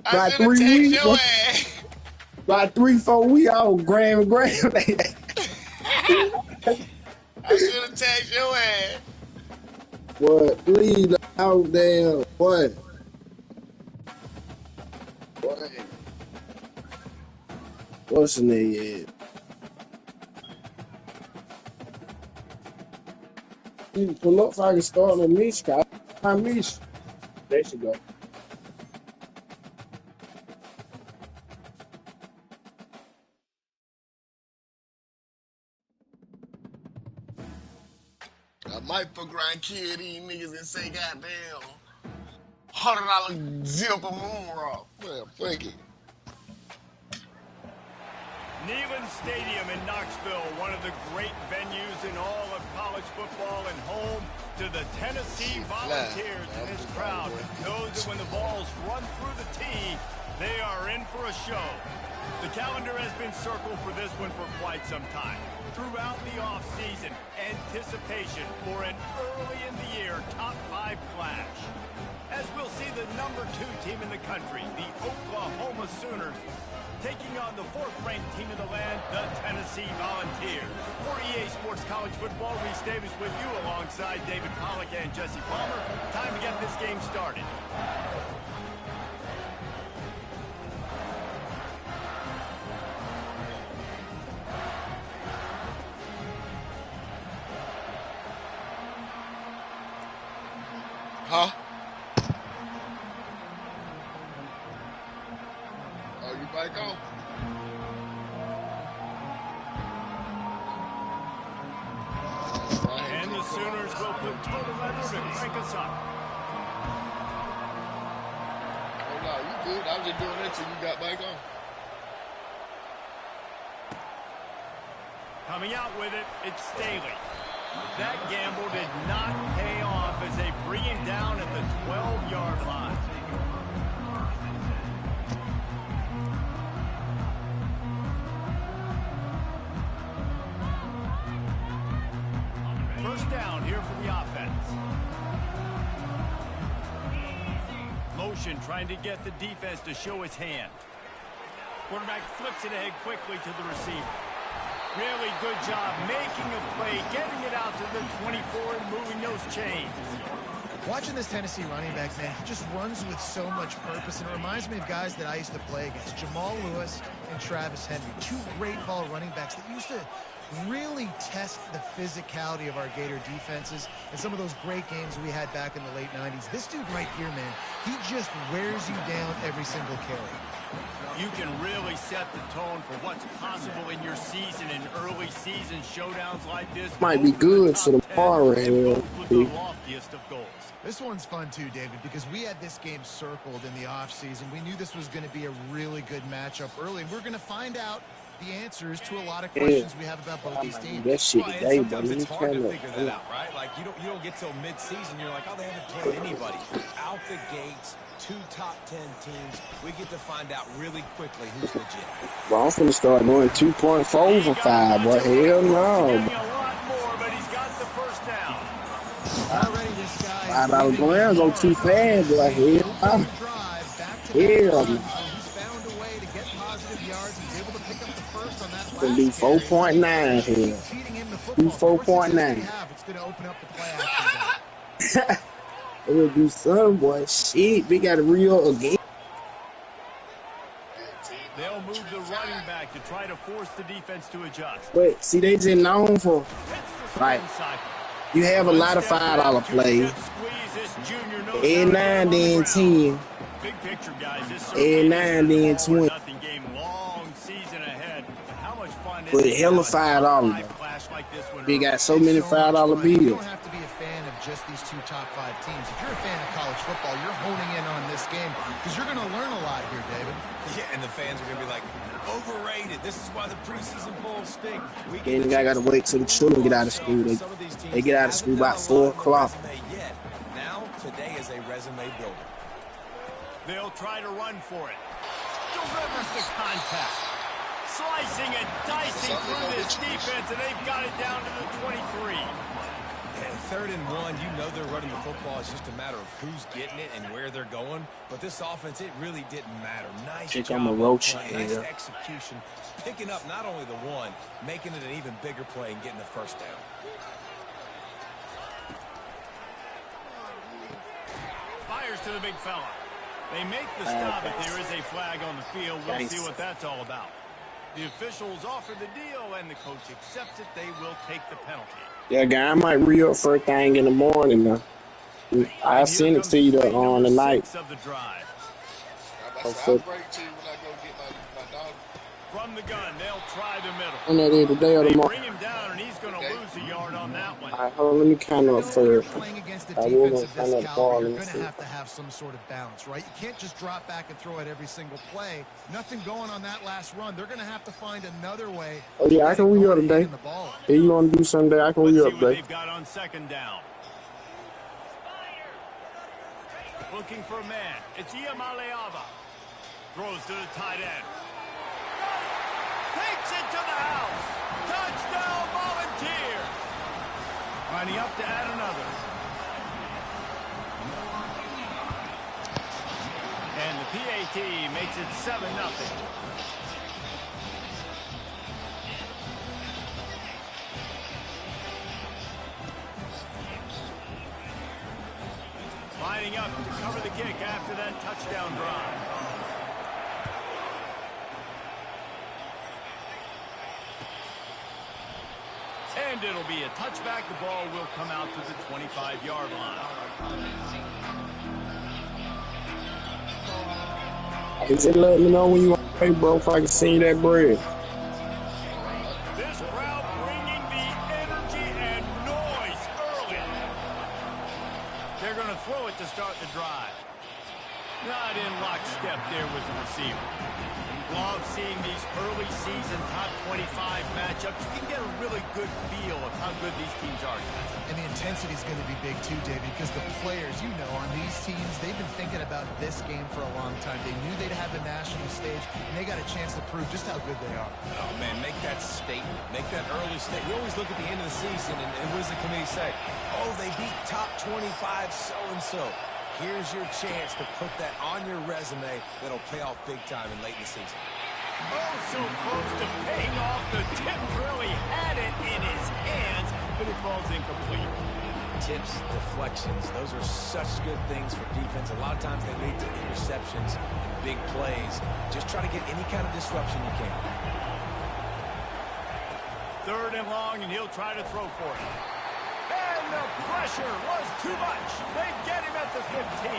About 3 weeks. About 3-4 weeks, I was Graham. I should have tagged your ass. What? Please, out there. What? What? What's the name? You pull up so I can start on me, Scott. My Mish. There she go. I might fuck around kill these niggas and say goddamn $100 zipper moon rock. Well, fuck it. Neyland Stadium in Knoxville, one of the great venues in all of college football, and home to the Tennessee Volunteers. And this crowd knows that when the balls run through the tee, they are in for a show. The calendar has been circled for this one for quite some time. Throughout the offseason, anticipation for an early-in-the-year top-5 clash. As we'll see the #2 team in the country, the Oklahoma Sooners, taking on the 4th-ranked team in the land, the Tennessee Volunteers. For EA Sports College Football, Reese Davis with you alongside David Pollack and Jesse Palmer. Time to get this game started. Huh? Oh, you back on? And the Sooners will put total leather to crank us up. Oh, no, you good. I was just doing that till you got back on. Coming out with it, it's Staley. That gamble did not pay off as they bring him down at the 12-yard line. First down here for the offense. Motion trying to get the defense to show his hand. Quarterback flips it ahead quickly to the receiver. Really good job making a play, getting it out to the 24 and moving those chains. Watching this Tennessee running back, man, he just runs with so much purpose, and it reminds me of guys that I used to play against, Jamal Lewis and Travis Henry, 2 great ball running backs that used to really test the physicality of our Gator defenses and some of those great games we had back in the late 90s. This dude right here, man, he just wears you down every single carry. You can really set the tone for what's possible in your season in early season showdowns like this. Might be good for the par right here. The loftiest of goals. This one's fun too, David, because we had this game circled in the offseason. We knew this was going to be a really good matchup early, and we're going to find out the answers to a lot of questions we have about both these teams. That shit today, but sometimes it's hard to figure that out, right? Like, you don't get till mid-season, you're like, oh, they haven't played anybody. Out the gates, 2 top 10 teams, we get to find out really quickly who's legit. Well, I'm finna start doing 2.4 for 5, boy. Hell no. A lot more, but he's got the first down. Already this guy $5 grams go too fast, boy. Hell no. Hell no. Gonna do 4.9 here. Do 4.9. It's gonna open up the play action. It will do some, boy. Shit, we got a real again. They'll move the running back to try to force the defense to adjust. But see, they just known for like you have a lot of $5 plays. And 9, then 10. Big picture, guys. And 9, then 20. But a hell of $5. We got so many $5 bills. You don't have to be a fan of just these 2 top 5 teams. If you're a fan of college football, you're honing in on this game because you're going to learn a lot here, David. Yeah, and the fans are going to be like, overrated. This is why the preseason bowls stink. And I got to wait till the children get out of school. They get out of school about 4 o'clock. Now, today is a resume builder. They'll try to run for it. Delivers the contact. Slicing and dicing through this defense, and they've got it down to the 23. And 3rd and 1, you know they're running the football. It's just a matter of who's getting it and where they're going. But this offense, it really didn't matter. Nice job up front, nice execution. Picking up not only the one, making it an even bigger play and getting the first down. Fires to the big fella. They make the stop, but there is a flag on the field. We'll see what that's all about. The officials offer the deal, and the coach accepts it. They will take the penalty. Yeah, guy, I might re-up first thing in the morning now. I'll send it to you on the night. Of the drive. I'll break to you when I go get my dog. From the gun, they'll try the middle. On that either day or tomorrow. Bring him down, and he's going to lose a yard on that one. All right, hold on, let me count up first. Playing against a defense of this caliber, you're going to have some sort of balance, right? You can't just drop back and throw it every single play. Nothing going on that last run. They're going to have to find another way. Oh, yeah, I can re-up today. If you want to do something, I can re-up today. They've got on 2nd down. Looking for a man. It's Iamaleava. Throws to the tight end. Takes it to the house. Touchdown, Volunteer. Lining up to add another. And the PAT makes it 7-0. Lining up to cover the kick after that touchdown drive. And it'll be a touchback. The ball will come out to the 25-yard line. Is it letting me know when you want to pay, bro, if I can see that bread? This crowd bringing the energy and noise early. They're going to throw it to start the drive. Not in lockstep there with the receiver. Love seeing these early season top 25 matchups. You can get a really good feel of how good these teams are. And the intensity is going to be big too, David, because the players, you know, on these teams, they've been thinking about this game for a long time. They knew they'd have the national stage, and they got a chance to prove just how good they are. Oh, man, make that statement. Make that early statement. We always look at the end of the season, and what does the committee say? Oh, they beat top 25 so-and-so. Here's your chance to put that on your resume that'll pay off big time in late in the season. Oh, so close to paying off. The tip really had it in his hands, but it falls incomplete. Tips, deflections, those are such good things for defense. A lot of times they lead to interceptions and big plays. Just try to get any kind of disruption you can. 3rd and long, and he'll try to throw for it. And the pressure was too much. They get him at the 15.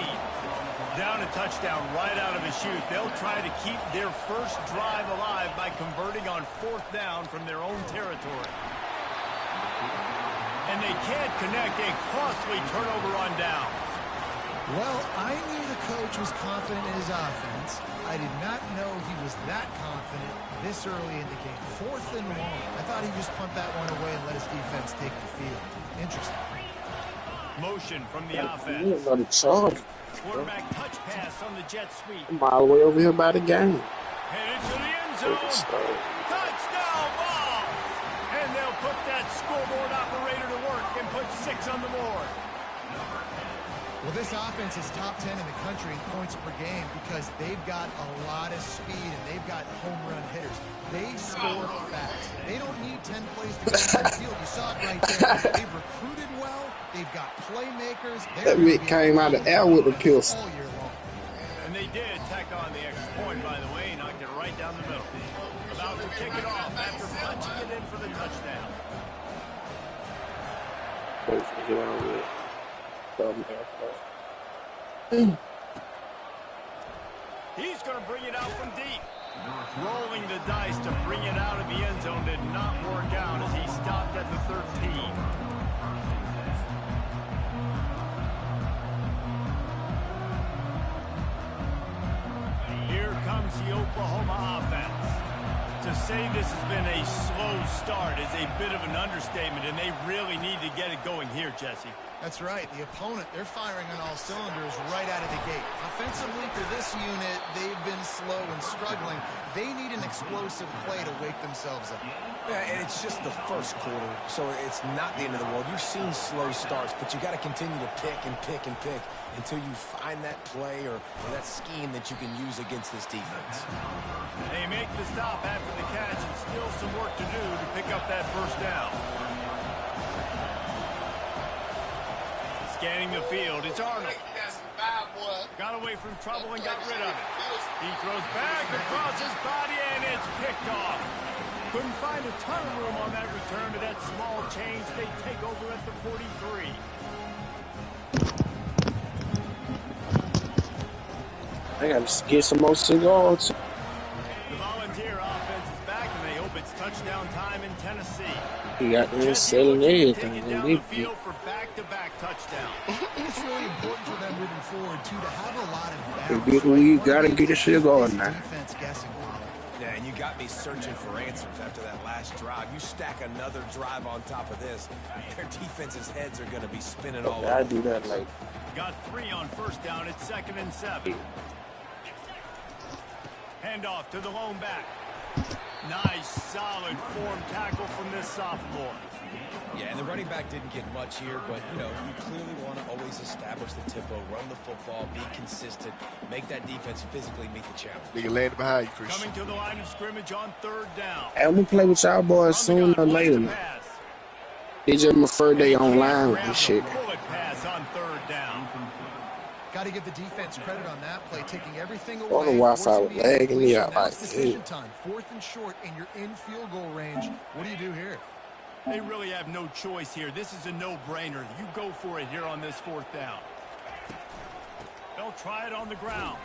Down a touchdown right out of the chute. They'll try to keep their first drive alive by converting on 4th down from their own territory. And they can't connect. A costly turnover on downs. Well, I knew the coach was confident in his offense. I did not know he was that confident this early in the game. 4th and long. I thought he'd just punt that one away and let his defense take the field. Interesting. Motion from the offense. Quarterback touch pass on the jet sweep. I'm all the way over here by the game. Headed to the end zone. Touchdown ball. And they'll put that scoreboard operator to work and put 6 on the board. Well, this offense is top 10 in the country in points per game because they've got a lot of speed and they've got home run hitters. They score fast. They don't need 10 plays to get on the field. You saw it right there. They've recruited well. They've got playmakers. That Rick came out of the air with a pistol. All year long. And they did tack on the extra point, by the way. Knocked it right down the middle. About to kick it off after punching it in for the touchdown. He's going to bring it out from deep. Rolling the dice to bring it out of the end zone did not work out as he stopped at the 13. Here comes the Oklahoma offense. To say this has been a slow start is a bit of an understatement, and they really need to get it going here, Jesse. That's right. The opponent, they're firing on all cylinders right out of the gate. Offensively, for this unit, they've been slow and struggling. They need an explosive play to wake themselves up. Yeah, and it's just the first quarter, so it's not the end of the world. You've seen slow starts, but you got to continue to pick and pick and pick until you find that play or that scheme that you can use against this defense. They make the stop after the catch, and still some work to do to pick up that first down. Scanning the field, it's Arnold. Got away from trouble and got rid of it. He throws back across his body, and it's picked off. Couldn't find a ton of room on that return to that small change. They take over at the 43. I got to get some more cigars. The Volunteer offense is back, and they hope it's touchdown time in Tennessee. He got them selling everything. Down the field for back-to-back touchdown. It's really important for them moving forward, too, to have a lot of balance. We got to get the shit going now. Defense guessing. Yeah, and you got me searching for answers after that last drive. You stack another drive on top of this, their defense's heads are going to be spinning all over. I do that like. Got 3 on first down. It's 2nd and 7. Handoff to the lone back. Nice, solid form tackle from this sophomore. Yeah, and the running back didn't get much here, but, you know, you clearly want to always establish the tempo, run the football, be consistent, make that defense physically meet the challenge. Nigga landed behind you, Chris. Coming to the line of scrimmage on 3rd down. I'm going to play with y'all boys sooner or later. They just prefer they online and shit. Bullet pass on 3rd down. Got to give the defense credit on that play, taking everything away. All the Wi-Fi was lagging me out like decision time, 4th and short, and you're in field goal range. What do you do here? They really have no choice here. This is a no-brainer. You go for it here on this 4th down. They'll try it on the ground.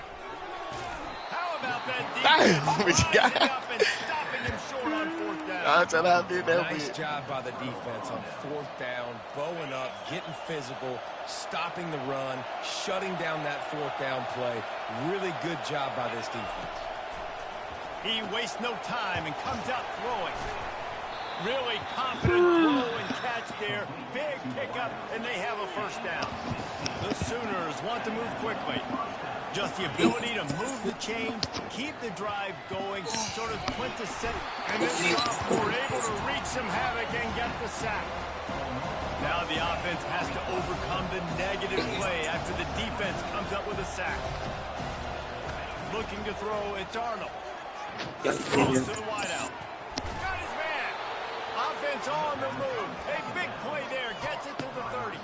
How about that defense rising up and stopping him short on 4th down? Nice job by the defense on 4th down, bowing up, getting physical, stopping the run, shutting down that 4th down play. Really good job by this defense. He wastes no time and comes out throwing. Really confident throw and catch there. Big pickup, and they have a first down. The Sooners want to move quickly. Just the ability to move the chains, keep the drive going, sort of quintessential. And this sophomore able to wreak some havoc and get the sack. Now the offense has to overcome the negative play after the defense comes up with a sack. Looking to throw, it's Arnold. Throws to the wideout. Got his man. Offense on the move. A big play there. Gets it to the 30.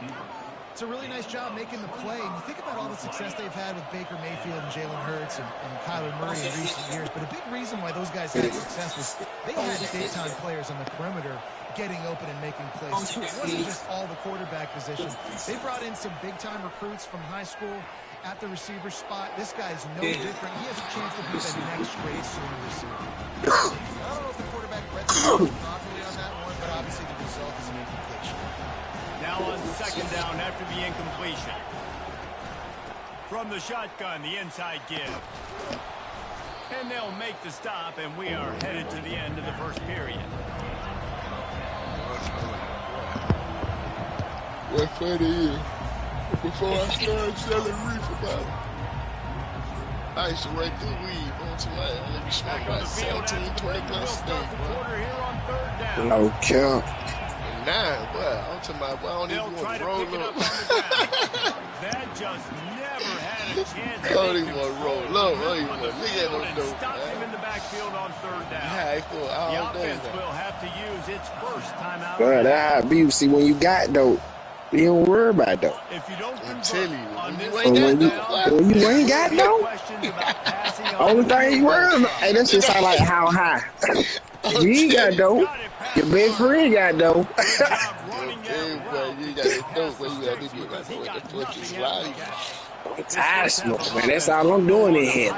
It's a really nice job making the play. And you think about all the success they've had with Baker Mayfield and Jalen Hurts and Kyler Murray in recent years. But a big reason why those guys had success was they had big-time players on the perimeter getting open and making plays. It wasn't just all the quarterback position. They brought in some big-time recruits from high school at the receiver spot. This guy's no different. He has a chance to be the next great Sooner receiver. I don't know if the quarterback read the properly on that one, but obviously the result is an incompletion. Now on 2nd down after the incompletion. From the shotgun, the inside give. And they'll make the stop, and we are headed to the end of the first period. What's funny is, before I started selling reefer bottles, I used to rake the weed onto my let me smoke about 17, 20 plus a day, bro. No count. And now, boy, I'm talking about, boy, I don't even want to roll up. That just never had a chance. I don't even want to roll up. I don't even want to look at no dope. Stop him in the backfield on 3rd down. Yeah, for all the day, offense will have to use its first timeout. Bro, that be, see, when you got dope, you don't worry about dope. If you don't I'm telling you, on this when you ain't got dope, only thing you worry about, hey, that's just like how high. You ain't got dope. Your best friend got dope. You got that dope, but you got to be like, what the fuck is live? I'm tired of smoking, man. That's all I'm doing in here.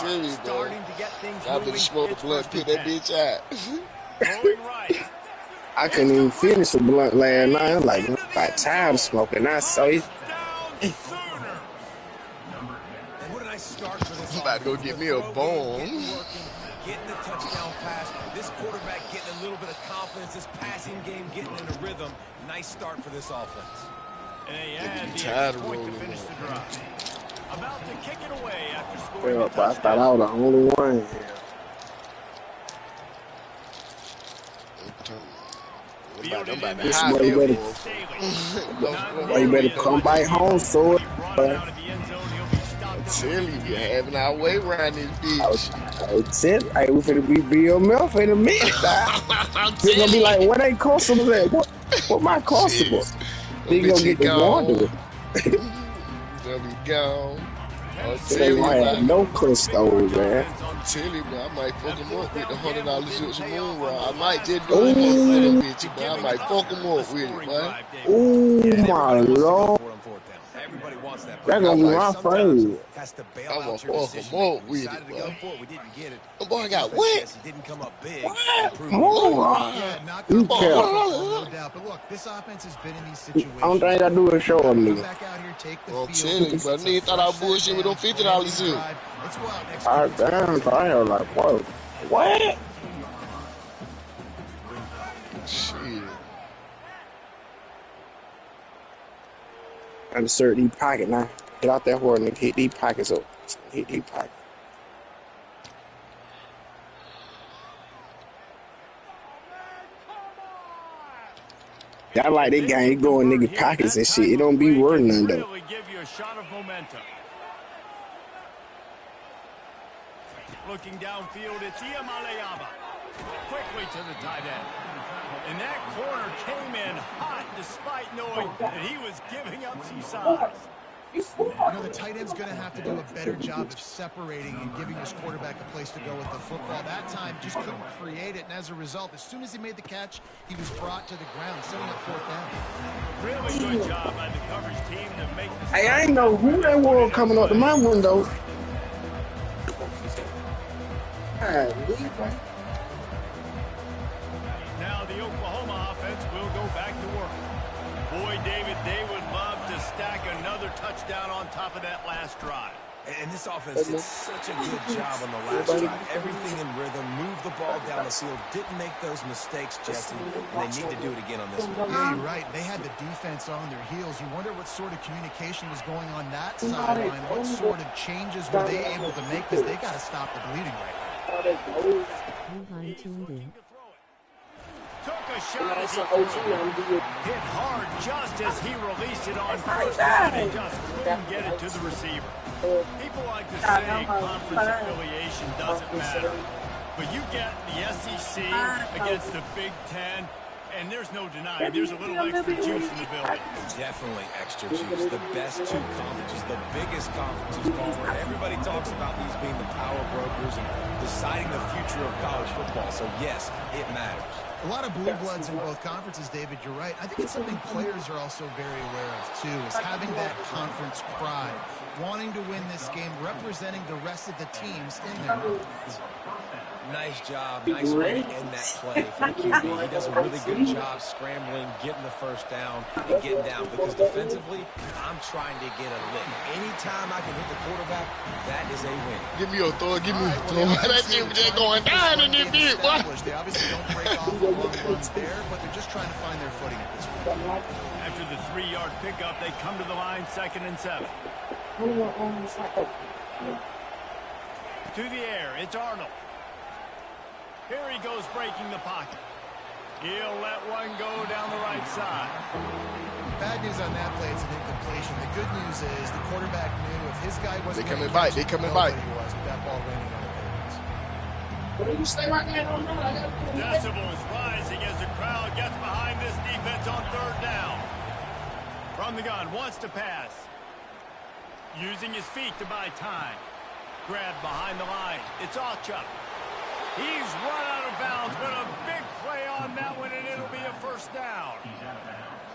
Seriously, bro. I've been smoking blunt, put that bitch out. I couldn't even finish a blunt last night. I'm like, I'm tired of smoking. I saw it. And what did I start for this? I'm about to go get me a bone. Getting the touchdown pass. This quarterback getting a little bit of confidence. This passing game getting in a rhythm. Nice start for this offense. And they add the tired extra of point to rolling finish the drive. About to kick it away after scoring a But I thought touchdown. I was the only one here. I'm about to This hide boy me better, boy, you better come back home, so I'm telling you, we're having our way around this bitch. I said, hey, we finna be BMF in a minute. They're gonna be like, what ain't customers at? What my customers? They gonna get the wonder. Gonna be gone. I'll They tell ain't you, gonna have man. no customers, man. I'm telling you, man. I might fuck them up with the $100 zips of moon rod. I might just do Ooh. it for them bitches, but I might fuck them up with it, man. Oh my lord. Everybody wants that. That's gonna be my favorite. Has to bail I'm gonna out your fuck decision. them up We with decided it, to go man. for it. We didn't get it. The boy got Defense, what? yes, he didn't come up big. What? Moon rod. Yeah, not You good care. football, no doubt. But look, this offense has been in these situations. Only thing I do is show them Come nigga. back out here, take the I'm field. telling you, bro. Nigga thought I was bullshit with them $50 zips. Let's go out and execute. I damn, so I was like, whoa, what? Shit. Insert these pockets now. Get out that horn and hit these pockets up. Hit these pockets. I like that guy. He going nigga pockets and shit. It don't be worth nothing though. Really give you a shot of momentum. Looking downfield, it's Iamaleava. Quickly to the tight end. And that corner came in hot despite knowing that he was giving up some size. You know, the tight end's going to have to do a better job of separating and giving his quarterback a place to go with the football. That time just couldn't create it, and as a result, as soon as he made the catch, he was brought to the ground, setting up fourth down. Really good job by the coverage team to make the Hey, I ain't know who that was coming up to my window. Now the Oklahoma offense will go back to work. Boy, David, they would love to stack another touchdown on top of that last drive. And this offense did such a good job on the last drive. Everything in rhythm, moved the ball down the field, didn't make those mistakes, Jesse, and they need to do it again on this one. Yeah, you're right. They had the defense on their heels. You wonder what sort of communication was going on that sideline. What sort of changes were they able to make, because they got to stop the bleeding right now. Took a shot as he hit hard just as he released it on first down and just couldn't get it to the receiver. People like to say conference affiliation doesn't matter, but you get the SEC against the Big Ten, and there's no denying there's a little extra juice in the building. Definitely extra juice. The best two conferences, the biggest conferences forward. Everybody talks about these being the power brokers and deciding the future of college football, so yes, it matters. A lot of blue bloods in both conferences, David, you're right. I think it's something players are also very aware of, too, is having that conference pride, wanting to win this game, representing the rest of the teams in their conference. Nice job, nice way to end that play for the QB. He does a really good job scrambling, getting the first down, and getting down, because defensively, I'm trying to get a lick. Anytime I can hit the quarterback, that is a win. Give me a throw, give me a throw. That shit was just going down in this bitch, boy. They obviously don't break off the long runs there, but they're just trying to find their footing at this point. After the 3-yard pickup, they come to the line, 2nd and 7. To the air, it's Arnold. Here he goes breaking the pocket. He'll let one go down the right side. Bad news on that play, it's an incompletion. The good news is the quarterback knew if his guy wasn't coming back, they coming back. He was with that ball landing on the pavements. Decibels rising as the crowd gets behind this defense on 3rd down. From the gun, wants to pass. Using his feet to buy time. Grabbed behind the line. It's Ocha. He's run out of bounds, but a big play on that one, and it'll be a 1st down.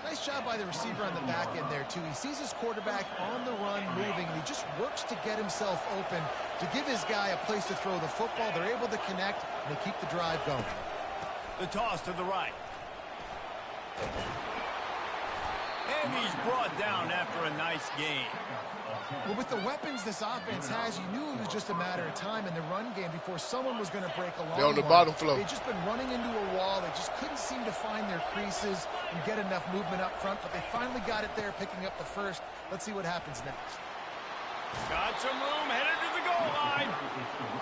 Nice job by the receiver on the back end there, too. He sees his quarterback on the run moving, and he just works to get himself open to give his guy a place to throw the football. They're able to connect, and they keep the drive going. The toss to the right. And he's brought down after a nice gain. Well, with the weapons this offense has, you knew it was just a matter of time in the run game before someone was going to break a long They're on the one. bottom floor. They've just been running into a wall. They just couldn't seem to find their creases and get enough movement up front, but they finally got it there, picking up the first. Let's see what happens next. Got some room, headed to the goal line.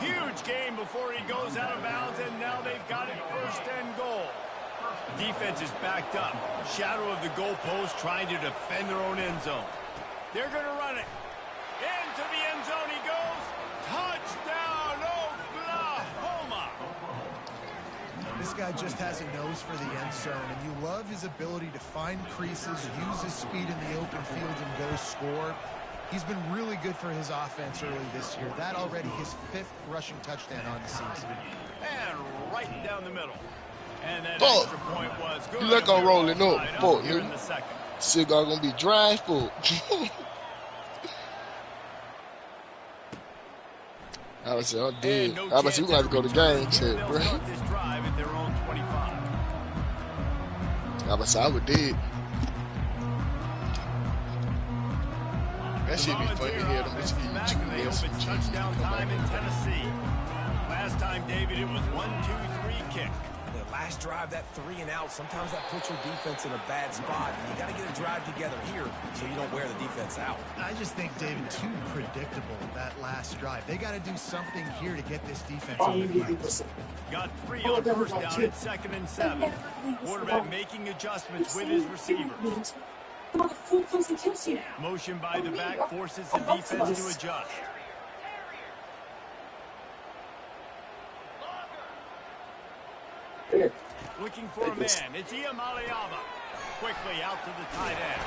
Huge game before he goes out of bounds, and now they've got it 1st and goal. Defense is backed up. Shadow of the goalpost trying to defend their own end zone. They're going to run it. Into the end zone he goes. Touchdown, Oklahoma. This guy just has a nose for the end zone, and you love his ability to find creases, use his speed in the open field, and go score. He's been really good for his offense early this year. That already his 5th rushing touchdown on the season. And right down the middle. And that extra point was good. You look on rolling up. Fuck, here in the second. Cigar gonna be dry as fuck. I was saying, I'm dead. I was saying, we're gonna have to go to game check, bro. This drive at their own 25. I was saying, I was dead. That shit be funny here. It's touchdown time in Tennessee. Last time, David, it was 1-2-3 kick. The last drive, that 3 and out, sometimes that puts your defense in a bad spot. You got to get a drive together here so you don't wear the defense out. I just think, David, too predictable that last drive. They got to do something here to get this defense on the field. Got 3 on 1st down at 2nd and 7. Quarterback making adjustments with his receivers. Motion by the back forces the defense to adjust. Looking for a man. It's Iamaleava. Quickly out to the tight end.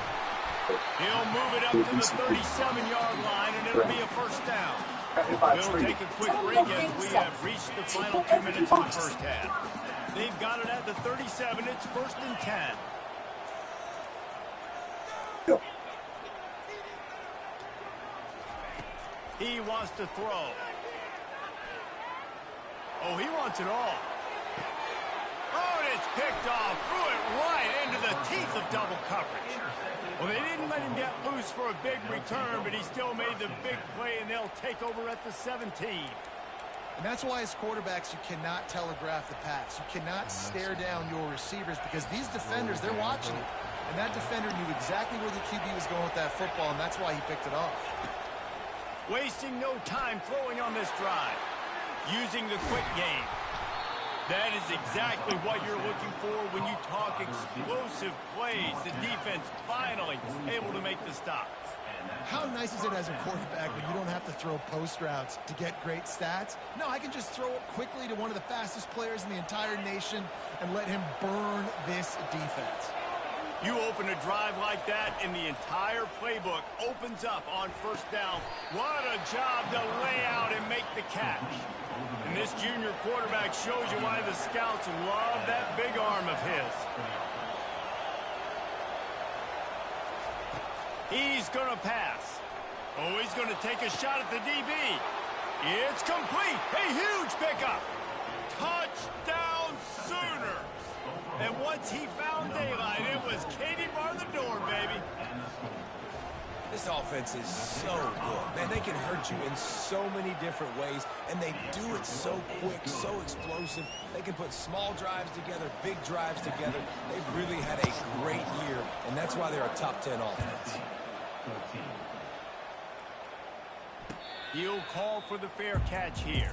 He'll move it up to the 37-yard line, and it'll be a 1st down. We'll take a quick break as we have reached the final 2 minutes of the 1st half. They've got it at the 37. It's 1st and 10. He wants to throw. Oh, he wants it all. Oh, and it's picked off. Threw it right into the teeth of double coverage. Well, they didn't let him get loose for a big return, but he still made the big play, and they'll take over at the 17. And that's why as quarterbacks, you cannot telegraph the pass. You cannot stare down your receivers because these defenders, they're watching it. And that defender knew exactly where the QB was going with that football, and that's why he picked it off. Wasting no time throwing on this drive. Using the quick game. That is exactly what you're looking for when you talk explosive plays. The defense finally able to make the stop. How nice is it as a quarterback when you don't have to throw post routes to get great stats? No, I can just throw it quickly to one of the fastest players in the entire nation and let him burn this defense. You open a drive like that, and the entire playbook opens up on 1st down. What a job to lay out and make the catch. And this junior quarterback shows you why the scouts love that big arm of his. He's going to pass. Oh, he's going to take a shot at the DB. It's complete. A huge pickup. Touchdown Sooners. And once he found daylight, it was Katie bar the door, baby. This offense is so good. Man, they can hurt you in so many different ways, and they do it so quick, so explosive. They can put small drives together, big drives together. They've really had a great year, and that's why they're a top 10 offense. He'll call for the fair catch here.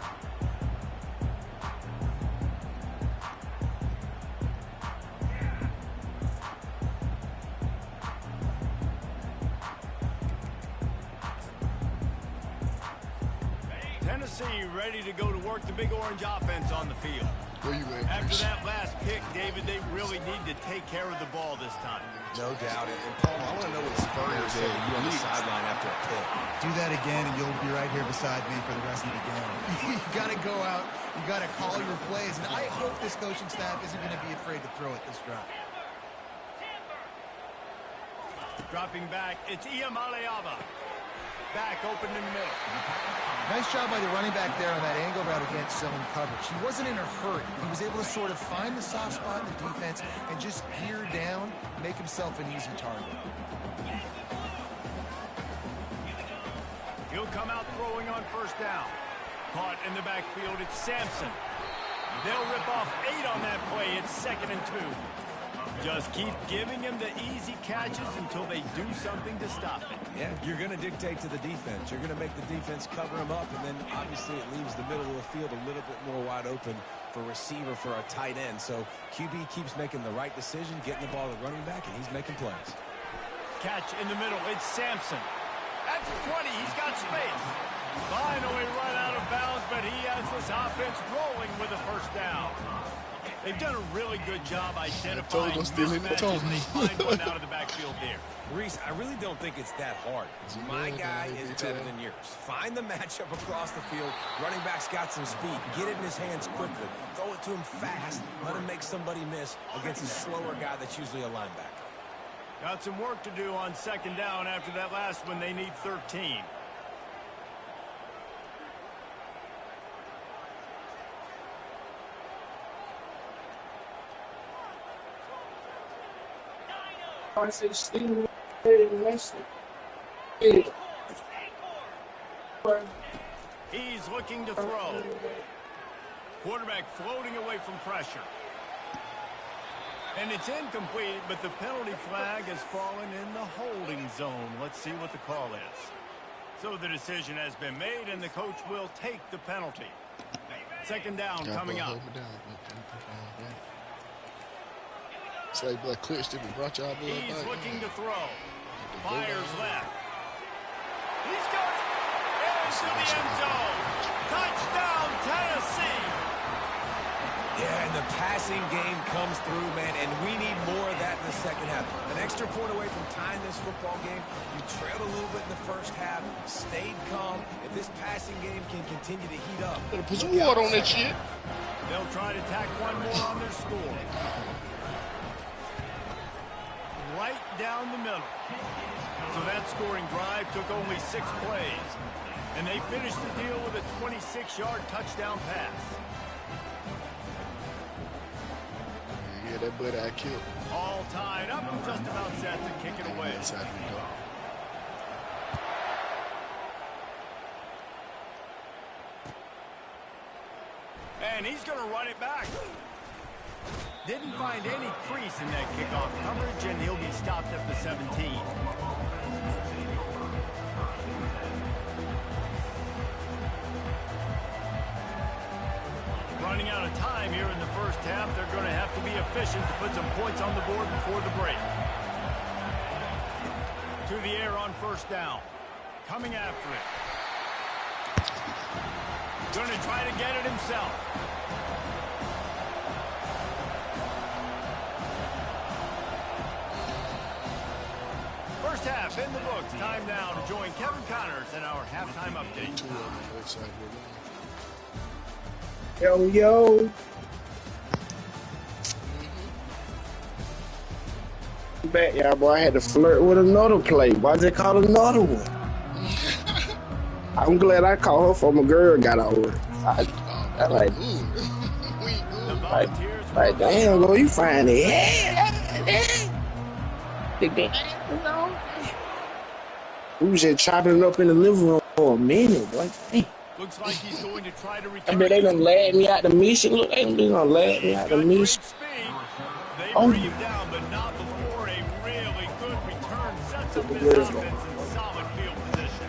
Tennessee ready to go to work the Big Orange offense on the field. Where you at, After Chris? that last pick, David, they really need to take care of the ball this time. No doubt. And Paul, I want to know what Spurrier said to you on the sideline after a pick. Do that again, and you'll be right here beside me for the rest of the game. You got to go out. You got to call your plays. And I hope this coaching staff isn't going to be afraid to throw it this drive. Dropping back, it's Iamaleava. Back open in the middle. Nice job by the running back there on that angle route against zone coverage. He wasn't in a hurry. He was able to sort of find the soft spot in the defense and just gear down, make himself an easy target. He'll come out throwing on 1st down. Caught in the backfield, it's Sampson. They'll rip off 8 on that play. It's 2nd and 2. Just keep giving him the easy catches until they do something to stop it. Yeah, you're going to dictate to the defense. You're going to make the defense cover him up, and then obviously it leaves the middle of the field a little bit more wide open for receiver for a tight end. So QB keeps making the right decision, getting the ball to running back, and he's making plays. Catch in the middle. It's Sampson. At the 20, he's got space. Finally run out of bounds, but he has this offense rolling with a first down. They've done a really good job identifying mismatches, and they find one out of the backfield there. Reese, I really don't think it's that hard. My guy is better than yours. Find the matchup across the field. Running back's got some speed. Get it in his hands quickly. Throw it to him fast. Let him make somebody miss against a slower guy that's usually a linebacker. Got some work to do on second down after that last one. They need 13. I say Steve. He's looking to throw. Quarterback floating away from pressure. And it's incomplete, but the penalty flag has fallen in the holding zone. Let's see what the call is. So the decision has been made, and the coach will take the penalty. Second down coming up. It's like Black Clear still brought y'all blood back. He's looking to throw. Fires left. He's got it. Into the end zone. Touchdown, Tennessee. Yeah, and the passing game comes through, man, and we need more of that in the second half. An extra point away from tying this football game. You trailed a little bit in the first half, stayed calm. If this passing game can continue to heat up. Better put some water on that shit. They'll try to tack one more on their score. Right down the middle. So that scoring drive took only 6 plays. And they finished the deal with a 26-yard touchdown pass. Yeah, that buddy I killed. All tied up and just about set to kick it away. And he's going to run it back. Didn't find any crease in that kickoff coverage, and he'll be stopped at the 17. Running out of time here in the first half. They're going to have to be efficient to put some points on the board before the break. To the air on first down. Coming after it. Going to try to get it himself. First half in the books. Time now to join Kevin Connors in our halftime update. Yo, yo. Bet y'all, boy, I had to flirt with another play. Why they call another one? I'm glad I called her for my girl got over. I like, damn, boy, you find it. We was just chopping it up in the living room for a minute, boy. Hey. Looks like he's going to try to I bet they done laughed me out the mission. Look, they done laughed me out the mission. They bring him down, but not before a really good return. Sets up his offense in solid field position.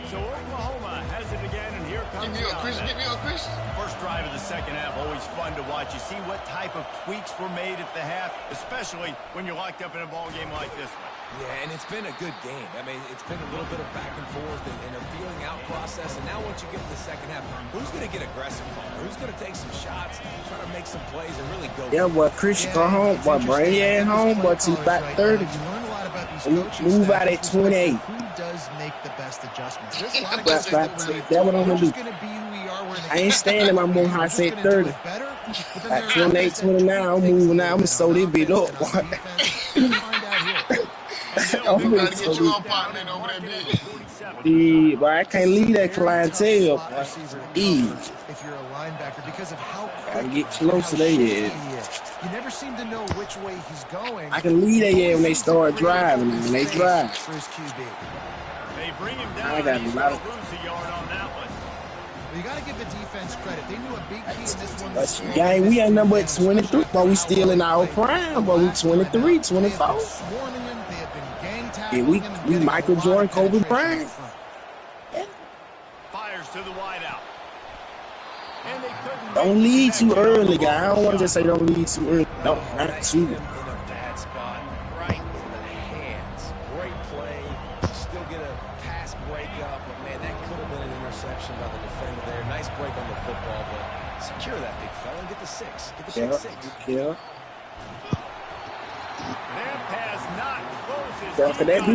So Oklahoma has it again, and here comes Get me up, Chris. First drive of the second half, always fun to watch. You see what type of tweaks were made at the half, especially when you're locked up in a ball game like this one. Yeah, and it's been a good game. I mean, it's been a little bit of back and forth and a feeling out process. And now once you get to the second half, who's going to get aggressive? Who's going to take some shots, try to make some plays, and really go? Yeah, boy, Chris, go home. Boy, bring your ass home. Boy, he's about 30. Move out at 28. Who does make the best adjustments? There's a lot of That's what I'm going to do. I ain't staying in my mom house at 30. At 28, 29, I'm moving out. I'm going to sew this bitch up, boy. I'm going to get you up out over that bitch. Yeah, boy, I can't leave that clientele, boy. if you're a linebacker because of how quick Gotta get close to their he head. is. You never seem to know which way he's going. I can lead their head when they start driving, and when they drive. For his QB. They bring him down. I got He's a lot going to lose a yard on that one. Well, you got to give the defense credit. They knew a big key in this one. Gang, we ain't number 23, but we still in our prime, but we 23, 24. Yeah, we Michael Jordan, Kobe Bryant. Fires to the wideout. And they couldn't. Don't lead too early, guy. I don't want to just say don't lead too early. No, not too. In a bad spot, right in the hands. Great play. Still get a pass break up, but man, that could have been an interception by the defender there. Nice break on the football, but secure that big fella and get the 6. Get the big 6. Yeah. That pass not close. Yeah, for that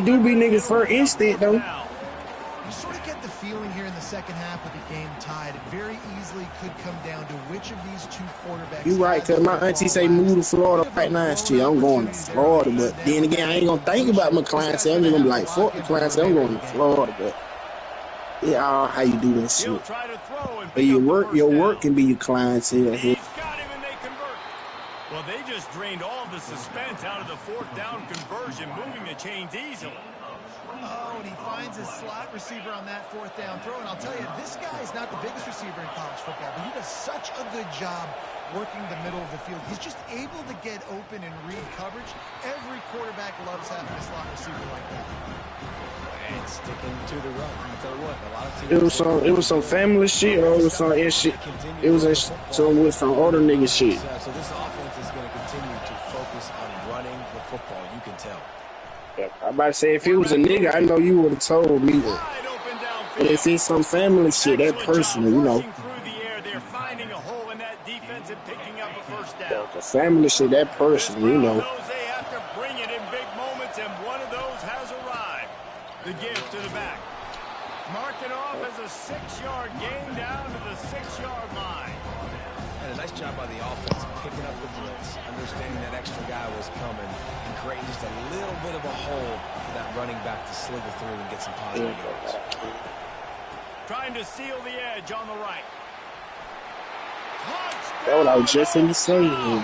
do be niggas first instinct though. You sort of get the feeling here in the second half of the game tied. It very easily could come down to which of these two quarterbacks. You right, cause my auntie say move to Florida right now. Shit, I'm going to Florida, but then again, I ain't gonna think about my clients. I'm just gonna be like, fuck the clients. I'm going to Florida, but yeah, how you do that shit. But your work can be your clientele here. Well, they just drained all the suspense out of the fourth down conversion, moving the chains easily. Oh, and he finds his slot receiver on that fourth down throw. And I'll tell you, this guy is not the biggest receiver in college football, but he does such a good job working the middle of the field. He's just able to get open and read coverage. Every quarterback loves having a slot receiver like that. And sticking to the run. I'll tell you what, a lot of teams. It was some family shit, or it was some shit. It was some older nigga shit. So this offense is going to continue to focus on running the football. You can tell. I'm about to say, if it was a nigga, I know you would have told me that. But if it's some family shit, that personal, you know. The family shit, that personal, you know. They have to bring it in big moments, and one of those has arrived. The give to the back. Marking off as a 6-yard gain down to the 6-yard line. And a nice job by the offense picking up the blitz, understanding that extra guy was coming, and creating just a little bit of a hole for that running back to slither through and get some positive yards. Trying to seal the edge on the right. That's what I was just in the same. An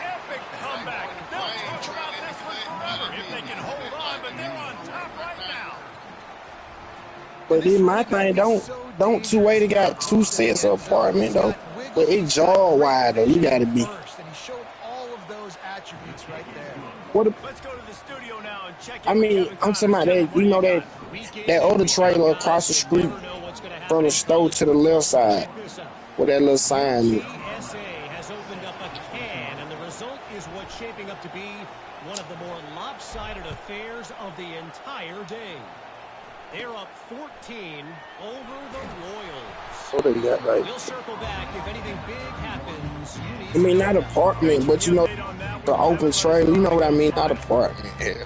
epic comeback. They'll talk about this one forever if they can hold on, but they're on top right now. But then my thing, don't two-way. They got 2 sets of apartment though. But it jaw wide though. You gotta be. And he showed all of those attributes right there. Let's go to the studio now and check. I mean, I'm talking about that. You know that other trailer across the street from the store to the left side, with that little sign. NCAA has opened up a can, and the result is what's shaping up to be one of the more lopsided affairs of the entire day. They're up 14 over the Royals. What they got right? We'll circle back if anything big happens. I mean, not apartment, but you know, the open trailer. You know what I mean? Not apartment. Yeah.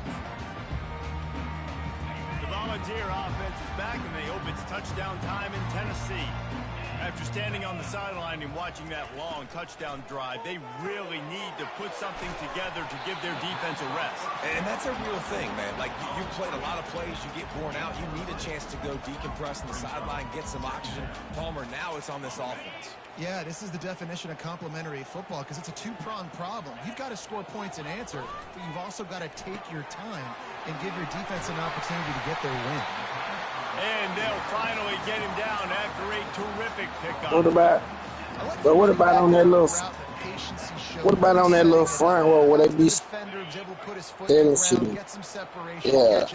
The Volunteer offense is back, and they hope it's touchdown time in Tennessee. After standing on the sideline and watching that long touchdown drive, they really need to put something together to give their defense a rest. And that's a real thing, man. Like, you played a lot of plays, you get worn out, you need a chance to go decompress on the sideline, get some oxygen. Palmer, now it's on this offense. Yeah, this is the definition of complementary football because it's a two-pronged problem. You've got to score points and answer, but you've also got to take your time and give your defense an opportunity to get their win. And they'll finally get him down after a terrific pickup. What about on that little? What about on that little front row where they be standing shooting? Yeah.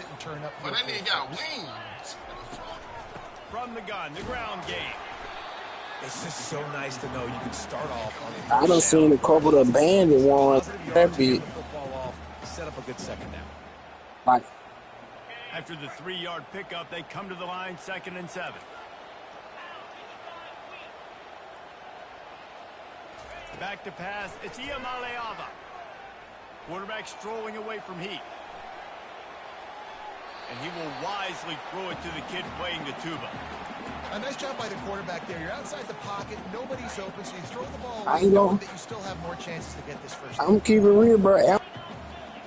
But that nigga got wings. From the gun, the ground game. It's just so nice to know you can start off on the I done seen a couple of abandoned ones. That be set up a good second down. like. After the 3-yard pickup, they come to the line, 2nd and 7. Back to pass, it's Iamaleava. Quarterback strolling away from Heat. And he will wisely throw it to the kid playing the tuba. A nice job by the quarterback there. You're outside the pocket, nobody's open, so you throw the ball I away, know knowing that you still have more chances to get this first. I'm keeping it real, bro.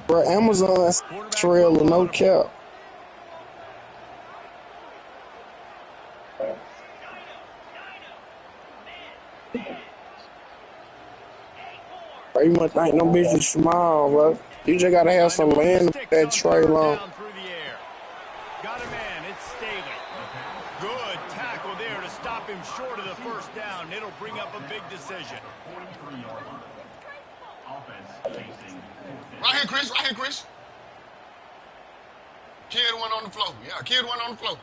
Amazon's trail with no cap. Bro, you must think them bitches small, bro. You just gotta have some land with that tray long. Got a man, it's Staley. Good tackle there to stop him short of the first down. It'll bring up a big decision. Right here, Chris. Right here, Chris. Kid one on the floor. Yeah, kid one on the floor.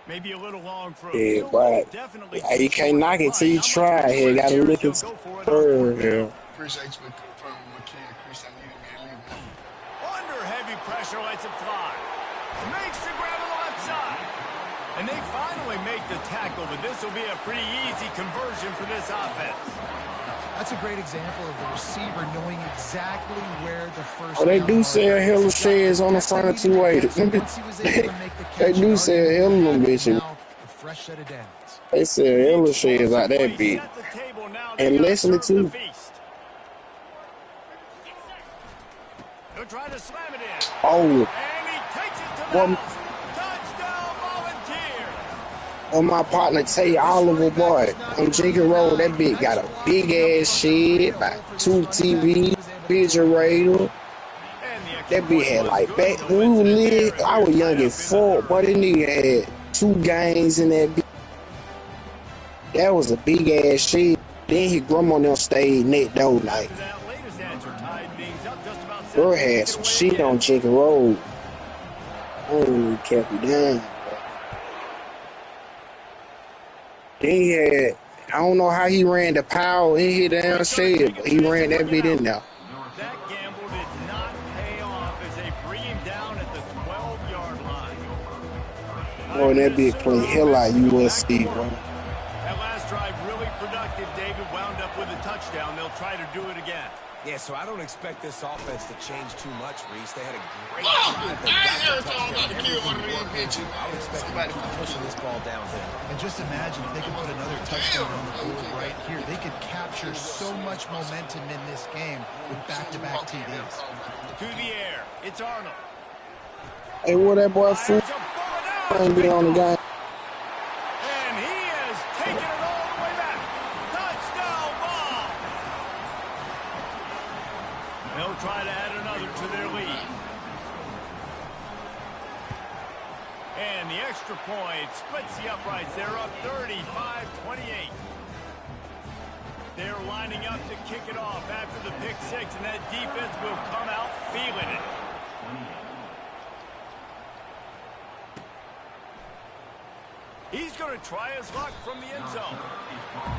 Maybe a little long for a Yeah, field but goal. Definitely you can't knock it till you try. You gotta look at third. Yeah. Appreciate you for confirming my kid, Chris. I need him to leave now. Under heavy pressure, lets it fly. Makes the grab on the left side. And they finally make the tackle, but this will be a pretty easy conversion for this offense. That's a great example of the receiver knowing exactly where the first. Oh, they do sell hella shares on the front of 280. They do sell hella them bitches. Fresh set of downs. They sell hella shares out that bitch. And Leslie too. He'll try to slam it in. Oh. And he takes it to the house. Touchdown, Volunteer. On my partner Tay Oliver, boy, on Jenkins Road, that bitch got a big ass shed, about 2 TV, refrigerator. That bitch had like back room lid. I was young at 4, but that nigga had 2 games in that bitch. That was a big ass shed. Then his grandma them stayed next door night. Bro had some shit on Jenkins Road. I don't even kept it down. Then he had, I don't know how he ran the power in here downstairs, but he ran that bit in there. That gamble did not pay off as they bring him down at the 12-yard line. Boy, that bit played hell out of USC, bro. That last drive really productive. David wound up with a touchdown. They'll try to do it again. Yeah, so I don't expect this offense to change too much, Reese. They had a great drive. They got the touchdown. I would expect them to keep pushing this ball downhill. And just imagine if they could put another touchdown on the board right here. They could capture so much momentum in this game with back-to-back TDs. To the air. It's Arnold. Hey, what that boy fool be on the game? And he has taken it all the way back. Touchdown ball. They'll try to add another to their lead. And the extra point splits the uprights. They're up 35-28. They're lining up to kick it off after the pick six, and that defense will come out feeling it. He's going to try his luck from the end zone.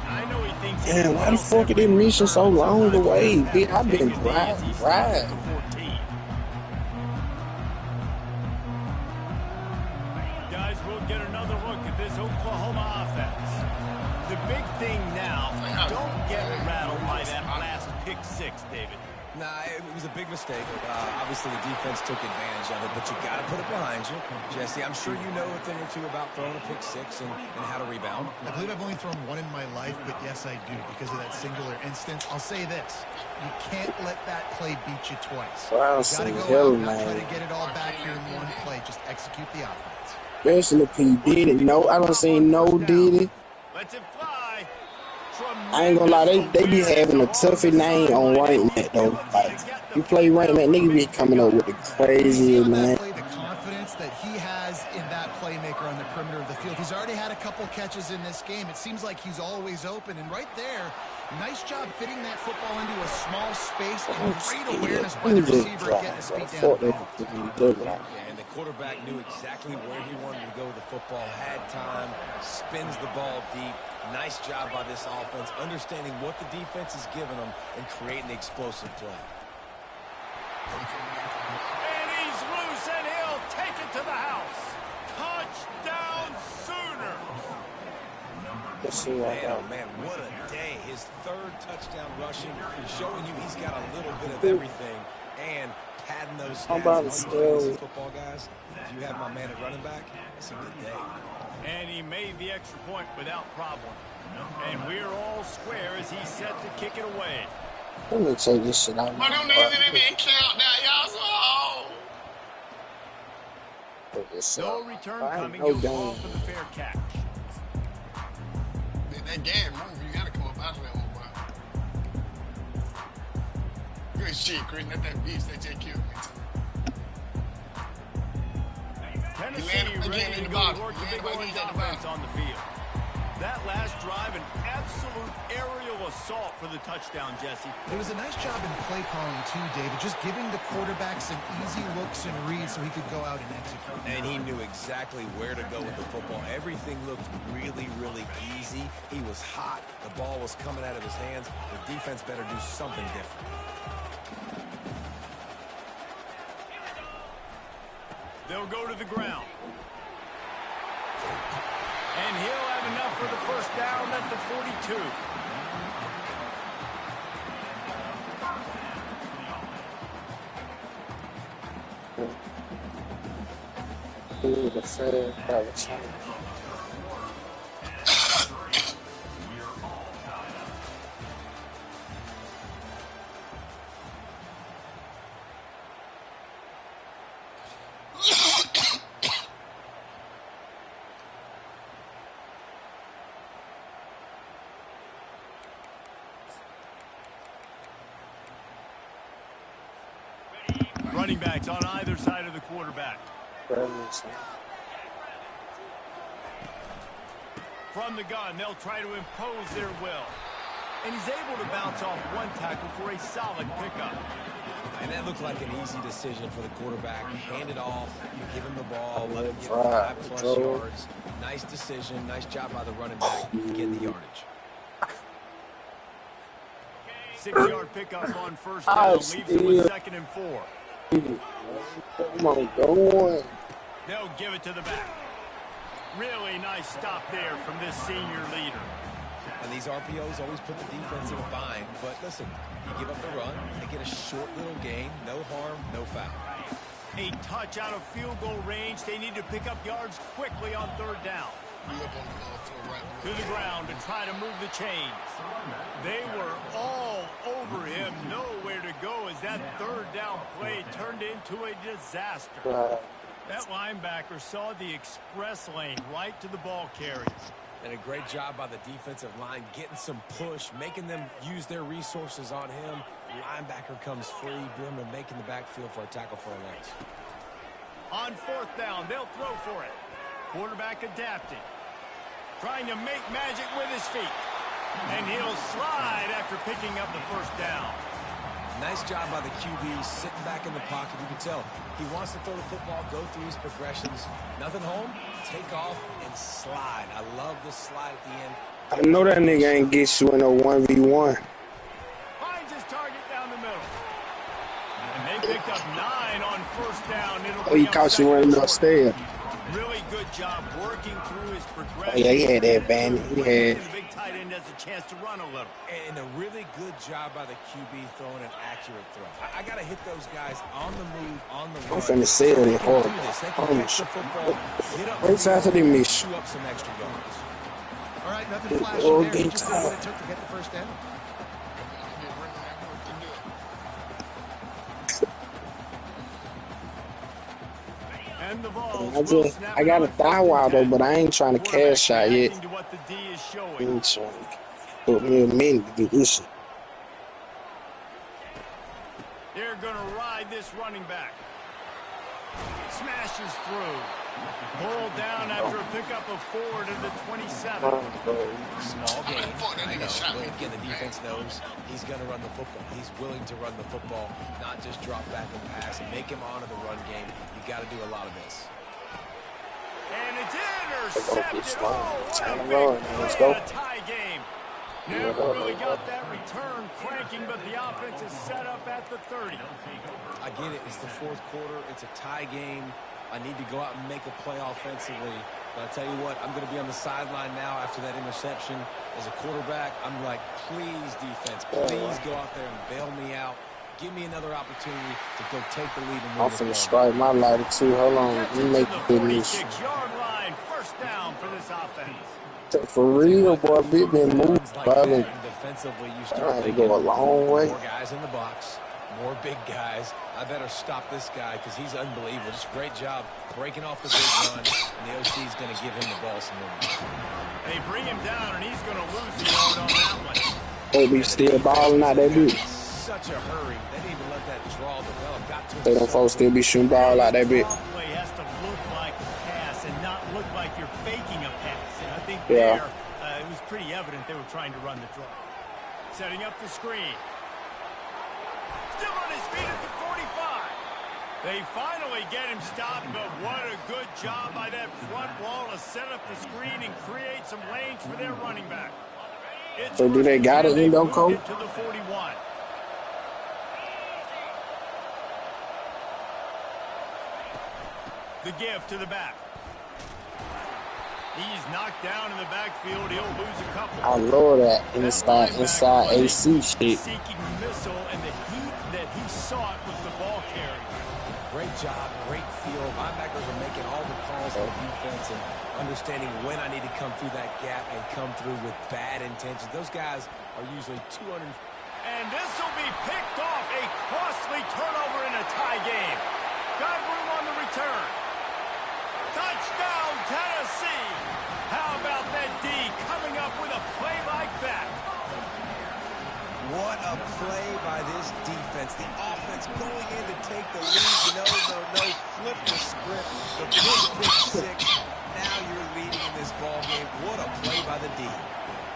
I know he thinks. Damn, why the fuck are they mission so long away? Bitch, I've been right. Guys, we'll get another look at this Oklahoma offense. The big thing now, don't get rattled by that last pick six, David. Nah, it was a big mistake. Obviously, the defense took advantage of it, but you got to put it behind you. Jesse, I'm sure you know a thing or two about throwing a pick six and how to rebound. I believe I've only thrown one in my life, but yes, I do, because of that singular instance. I'll say this. You can't let that play beat you twice. Wow, you got to go out and not try to get it all back here in one play. Just execute the offense. Especially if he did it. No, I don't see no did it. Let's it fly. I ain't gonna lie, they be having a toughy name on right net though. Like, you play right net, nigga be coming up with the craziest, man. The confidence that he has in that playmaker on the perimeter of the field. He's already had a couple catches in this game. It seems like he's always open, and right there, nice job fitting that football into a small space. And great awareness by the receiver getting his feet down. And the quarterback knew exactly where he wanted to go with the football, had time, spins the ball deep. Nice job by this offense, understanding what the defense is giving them and creating the explosive play. And he's loose, and he'll take it to the house. Touchdown Sooners. Man, oh man, what a day. His third touchdown rushing, showing you he's got a little bit of everything and padding those stats. Football guys, if you have my man at running back, it's a good day. And he made the extra point without problem. And we're all square as he's set to kick it away. Let me check this shit out. But them niggas didn't even count now, y'all. So no return coming. You'll call for the fair catch. They that gas move, you gotta come up out of that one, boy. Good shit, Chris. Not that bitch that just killed me. Tennessee ready to go work the big orange offense on the field. That last drive, an absolute aerial assault for the touchdown, Jesse. It was a nice job in play calling too, David, just giving the quarterback some easy looks and reads so he could go out and execute. And he knew exactly where to go with the football. Everything looked really, really easy. He was hot. The ball was coming out of his hands. The defense better do something different. They'll go to the ground. And he'll have enough for the first down at the 42. Ooh, the fair balance. Running backs on either side of the quarterback. From the gun, they'll try to impose their will. And he's able to bounce off one tackle for a solid pickup. And that looked like an easy decision for the quarterback. Hand it off, you give him the ball, let him get 5+ yards. Nice decision, nice job by the running back, getting the yardage. 6-yard pickup on first down, leaves him with 2nd and 4. Come on, go on. They'll give it to the back. Really nice stop there from this senior leader. And these RPOs always put the defense in a bind. But listen, you give up the run, they get a short little gain, no harm, no foul. A touch out of field goal range. They need to pick up yards quickly on 3rd down. To the ground to try to move the chains. They were all over him. Nowhere to go as that 3rd down play turned into a disaster. That linebacker saw the express lane right to the ball carrier. And a great job by the defensive line, getting some push, making them use their resources on him. Linebacker comes free, Brim, and making the backfield for a tackle for a loss. On 4th down, they'll throw for it. Quarterback adapting. Trying to make magic with his feet. And he'll slide after picking up the 1st down. Nice job by the QB, sitting back in the pocket. You can tell he wants to throw the football, go through his progressions. Nothing home, take off, and slide. I love the slide at the end. I know that nigga ain't get you in a 1v1. Finds his target down the middle. And they picked up 9 on 1st down. Oh, he caught you running upstairs. Really good job working through his progression. Oh, yeah, he had that band. He had. The big tight end has a chance to run a little. And a really good job by the QB throwing an accurate throw. I got to hit those guys on the move, on the run. I'm finna say it horrible. They can catch the football, hit up, wait after they miss. chew up some extra yards. All right, nothing flashy there. Just what it took to get the 1st down. And the ball. I got a thigh wide though, but I ain't trying to cash out yet. To what the D is I showing. ain't trying to put me a minute to do this shit. They're going to ride this running back. Smashes through. Pulled down after a pickup of 4 to the 27. Small game, I know, but again, the defense knows he's going to run the football. He's willing to run the football, not just drop back and pass and make him honor the run game. You got to do a lot of this. And it's intercepted. Let's What go. a tie game. Never really got that return cranking, but the offense is set up at the 30. I get it. It's the 4th quarter. It's a tie game. I need to go out and make a play offensively. But I tell you what, I'm going to be on the sideline now after that interception. As a quarterback, I'm like, please, defense, please go out there and bail me out. Give me another opportunity to go take the lead and win I'm this finna ball. strike my lighter too. Hold on, let me make the good news. 46-yard line, 1st down for this offense. For real, boy, big been moved. Like Probably that, and defensively, you I start had to thinking go a long way. more guys in the box, more big guys. I better stop this guy because he's unbelievable. Just great job breaking off the big run, and the OC is going to give him the ball some more. A They bring him down, and he's going to lose the yard on that one. Oh, be still balling out that bitch. Such a hurry. They didn't even let that draw develop. Got to They don't folks still be shooting ball out that bitch. Play has to look like a pass and not look like you're faking a pass. And I think Yeah. there, it was pretty evident they were trying to run the draw. Setting up the screen. Still on his feet at the 45. They finally get him stopped, but what a good job by that front wall to set up the screen and create some lanes for their running back. It's So do they got it in though, coach? to the 41. The give to the back. He's knocked down in the backfield. He'll lose a couple. I love that inside AC shit. Seeking missile, and the heat that he sought was the ball carry. Great job, great feel. Linebackers are making all the calls on defense and understanding when I need to come through that gap and come through with bad intentions. Those guys are usually 200. And this will be picked off. A costly turnover in a tie game. Got room on the return. Touchdown, Tennessee. How about that D coming up with a play like that? What a play by this defense. The offense going in to take the lead. No, flip the script. The pick six. Now you're leading in this ball game. What a play by the D.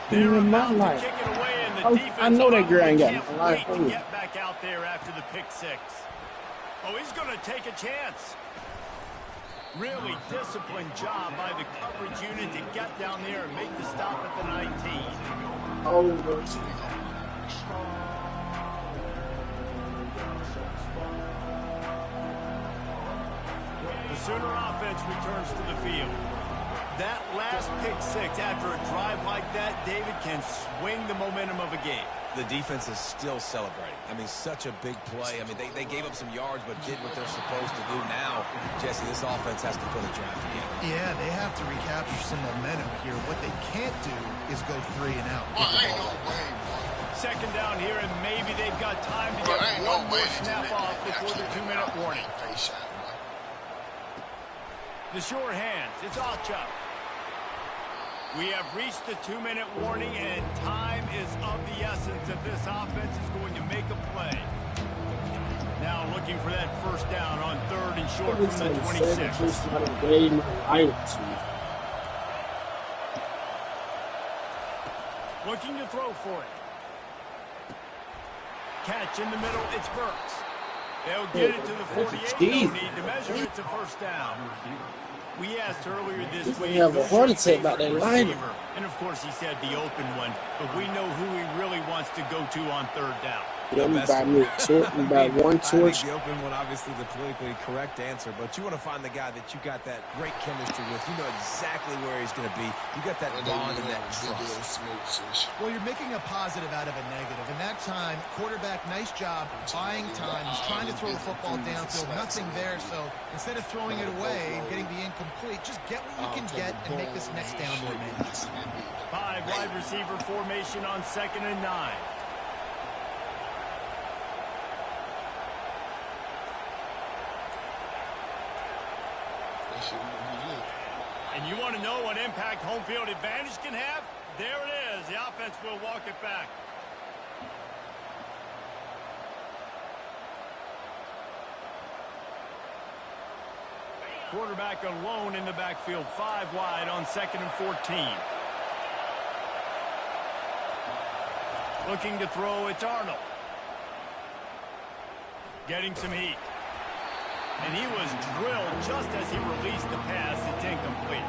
They're about to kick it away, and the defense I know that girl ain't got can't wait to get back out there after the pick six. Oh, he's going to take a chance. Really disciplined job by the coverage unit to get down there and make the stop at the 19. Oh, the Sooner offense returns to the field. That last pick six after a drive like that, David, can swing the momentum of a game. The defense is still celebrating. I mean, such a big play. I mean, they gave up some yards but did what they're supposed to do. Now, Jesse, this offense has to put a drive together. Yeah, they have to recapture some momentum here. What they can't do is go 3 and out. Second down here, and maybe they've got time to get one more snap off before the 2-minute warning. The short hands, it's Alchuk. We have reached the 2-minute warning, and time is of the essence if this offense is going to make a play. Now looking for that first down on 3rd and short from the 26. Looking to throw for it. Catch in the middle, it's Burks. They'll get it to the 48. No need to measure it to first down. We asked earlier this week, have a heart attack about that line. And of course he said the open one, but we know who he really wants to go to on 3rd down. Yeah, we by one torch. The open one, obviously the politically correct answer, but you want to find the guy that you got that great chemistry with. You know exactly where he's going to be. You got that bond and that trust. Well, you're making a positive out of a negative. And that time, quarterback, nice job buying time. He's trying to throw the football downfield, nothing there. So instead of throwing it away and getting the incomplete, just get what you can get and make this next down more manageable. 5 wide receiver formation on 2nd and 9. And you want to know what impact home field advantage can have? There it is. The offense will walk it back. Quarterback alone in the backfield, 5 wide on 2nd and 14. Looking to throw, it's Arnold. Getting some heat. And he was drilled just as he released the pass. It's incomplete.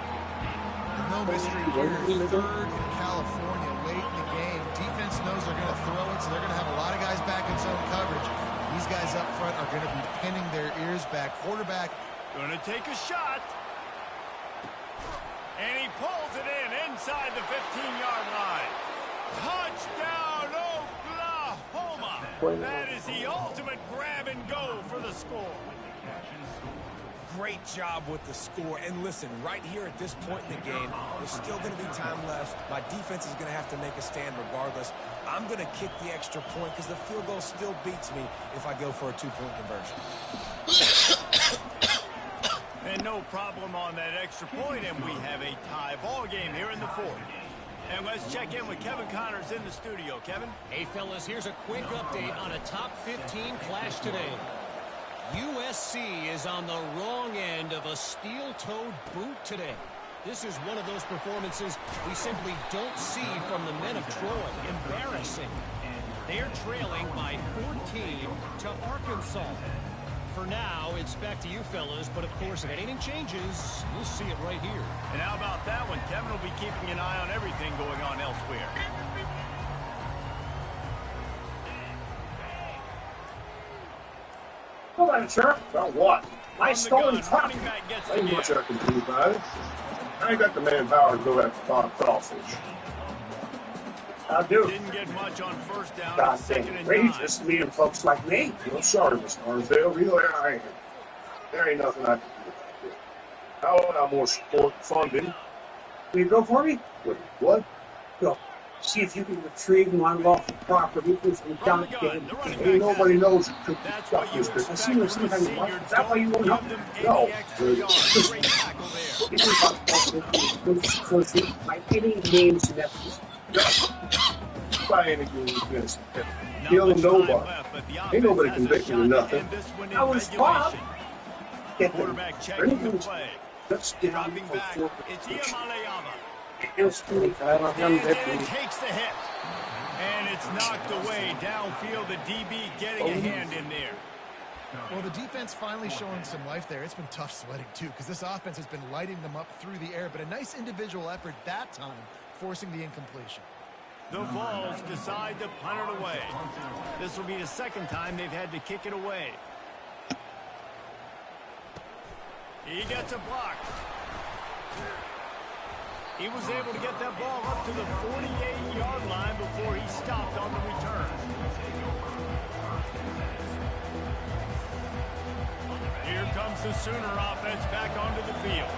No mystery here. 3rd in California, late in the game. Defense knows they're going to throw it, so they're going to have a lot of guys back in zone coverage. These guys up front are going to be pinning their ears back. Quarterback going to take a shot. And he pulls it in inside the 15-yard line. Touchdown, Oklahoma. That is the ultimate grab and go for the score. Great job with the score. And listen, right here at this point in the game, there's still going to be time left. My defense is going to have to make a stand regardless. I'm going to kick the extra point because the field goal still beats me if I go for a 2-point conversion. And no problem on that extra point, and we have a tie ball game here in the 4th. And let's check in with Kevin Connors in the studio. Kevin? Hey, fellas, here's a quick update on a top 15 clash today. USC is on the wrong end of a steel-toed boot today. This is one of those performances we simply don't see from the men of Troy. Embarrassing. They're trailing by 14 to Arkansas. For now, it's back to you fellas, but of course, if anything changes, you'll see it right here. And how about that one? Kevin will be keeping an eye on everything going on elsewhere. Hello, sir. Well, what? My stolen property. Ain't much I can do about it. I ain't got the manpower to go after Bob Crawfish. I do. Didn't get much on first down. God dang outrageous to me and folks like me. Well, sorry, Miss Arnsdale. Really, I ain't. There ain't nothing I can do about it. How about more support and funding? Will you go for me? What? Go. See if you can retrieve my lawful property from goddamn. Ain't nobody knows who took the stuff, mister. I see you sometimes. Is that why you won't help me? No. This is about my any names and efforts. Playing against this. Kill nobody. Ain't nobody convicted of nothing. I was Bob. Get them. Anything's just down for and takes the hit. And it's knocked away downfield. The DB getting a hand in there. Well, the defense finally showing some life there. It's been tough sledding, too, because this offense has been lighting them up through the air. But a nice individual effort that time, forcing the incompletion. The Vols decide to punt it away. This will be the second time they've had to kick it away. He gets a block. He was able to get that ball up to the 48-yard line before he stopped on the return. Here comes the Sooner offense back onto the field.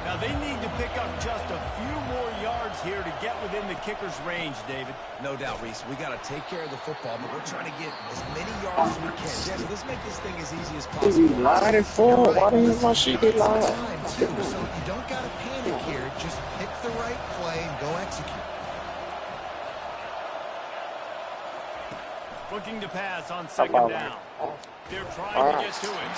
Now they need to pick up just a few more yards here to get within the kicker's range, David. No doubt, Reese. We got to take care of the football, but we're trying to get as many yards as we can. Jesse, let's make this thing as easy as possible. Lying it forward. Why didn't my shit get lying? So you don't got to panic here. Just pick the right play and go execute. Looking to pass on second down. They're trying to get to it.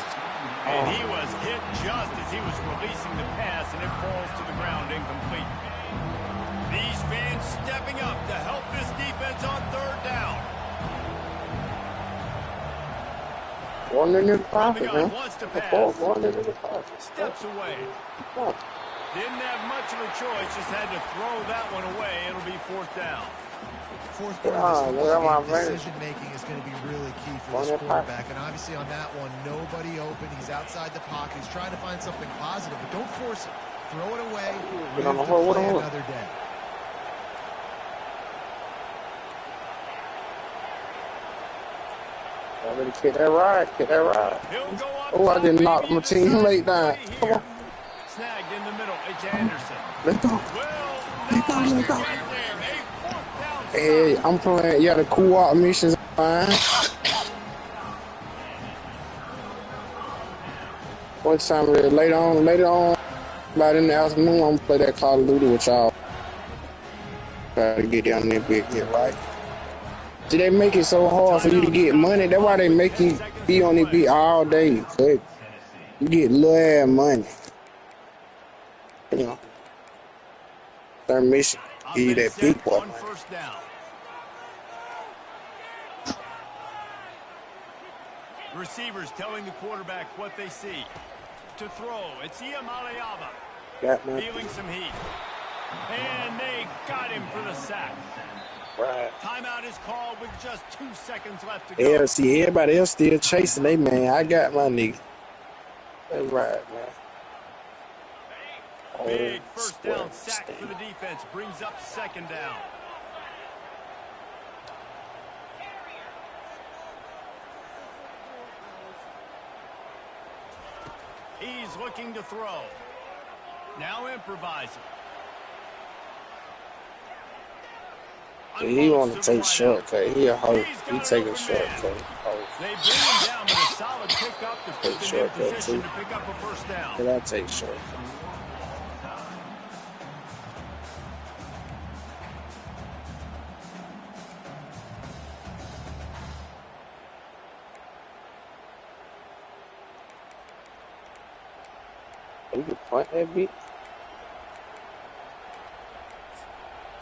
And he was hit just as he was releasing the pass, and it falls to the ground incomplete. These fans stepping up to help this defense on third down. One in the pocket, huh? Wants to pass. One in the pocket. Steps away. Didn't have much of a choice, just had to throw that one away. It'll be fourth down. Fourth quarter, decision-making is going to be really key for this quarterback. And obviously on that one, nobody open. He's outside the pocket. He's trying to find something positive, but don't force it. Throw it away. Live to play another day. Already get that ride. Get that ride. Oh, I didn't knock my teammate down. Come on. Snagged in the middle. It's Anderson. Let's go. Let's go. Hey, I'm playing. Yeah, the co-op missions are fine. One time later on, about in the afternoon, I'm gonna play that Call of Duty with y'all. Try to get down there big hit, right? See, they make it so hard for you to get money. That's why they make you be on it beat all day. Cause you get little ass money. You know, their mission give you that big boy money. Receivers telling the quarterback what they see. To throw, it's Iamaleava. Feeling some heat. And they got him for the sack. Right. Timeout is called with just 2 seconds left to go. Yeah, see, everybody else still chasing they man. I got my nigga. That's right, man. Big first down sack for the defense. Brings up second down. He's looking to throw. Now improvising. He want to take shortcut. He a hoe. He taking shortcut. They bring him down with a solid pickup to put them in position to pick up a first down. Did I take shortcut? You can punt that bitch.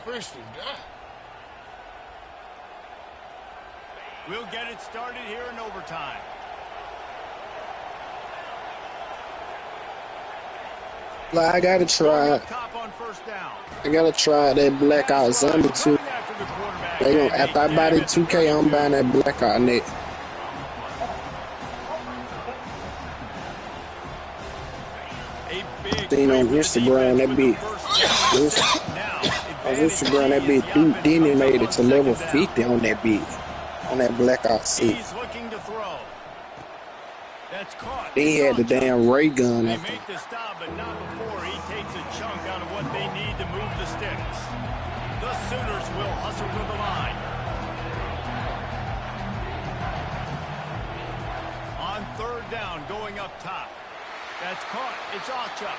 Christian guy. We'll get it started here in overtime. Like, I gotta try. I gotta try that blackout zombie too. They gonna, after I buy the 2K, I'm buying that blackout net. Seen on Instagram that bitch. On Instagram that bitch, dude Denny made it to level 50 on that bitch. On that blackout seat. Then he had the damn ray gun. They make the stop, but not before he takes a chunk out of what they need to move the sticks. The Sooners will hustle to the line. On third down, going up top. That's caught. It's Ocha.